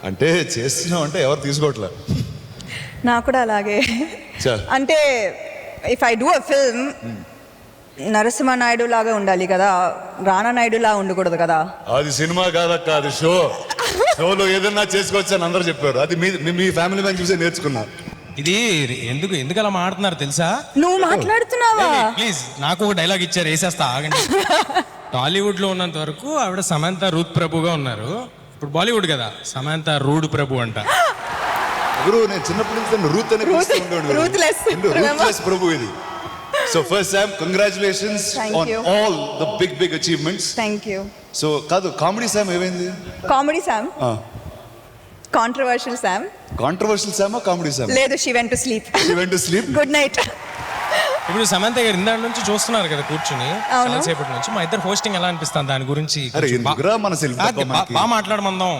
అంటే చేస్తున్నావు అంటే ఎవరు తీసుకోవట్లే. నాకు కూడా అలాగే. చా. అంటే if I do a film Narasimha Naidu లాగా ఉండాలి కదా, రానా నాయుడు లా ఉండకూడదు కదా. అది సినిమా కాదక్క, అది షో. షోలో ఏదన్నా చేసుకోవచ్చు అని అందరూ చెప్పారు. అది మీ ఫ్యామిలీ మ్యాన్ చూసే నేర్చుకున్నా. ఇది ఎందుకు అలా మాట్లాడుతున్నారు తెలుసా? నువ్వు మాట్లాడుతున్నావా? ప్లీజ్ నాకు ఒక డైలాగ్ ఇచ్చారు, వేసేస్తా ఆగండి. టాలీవుడ్ లో ఉన్నంత వరకు ఆవిడ సమంత రూత్ ప్రభుగా ఉన్నారు. ఇప్పుడు బాలీవుడ్ కదా, సమంత రూడ్ ప్రభు అంట. గురు నేను చిన్నప్పటి నుంచి రూత్ అనే రూత్లెస్ ప్రభు ఇది. So first time congratulations on all the big achievements. Thank you. So కాదు, కామెడీ శామ్ ఏమైంది? Comedy Sam controversial Sam. Controversial శామా కామెడీ శామ్? లేదు, she went to sleep. Good night. ఇప్పుడు సమంత గారు ఇందాక నుంచి చూస్తున్నారు కదా కూర్చుని, చాలాసేపటి నుంచి. మా ఇద్దరు హోస్టింగ్ ఎలా అనిపిస్తాను దాని గురించి అరే ఎందుకురా మన సెల్ఫ్ బాగా మాట్లాడమందాం.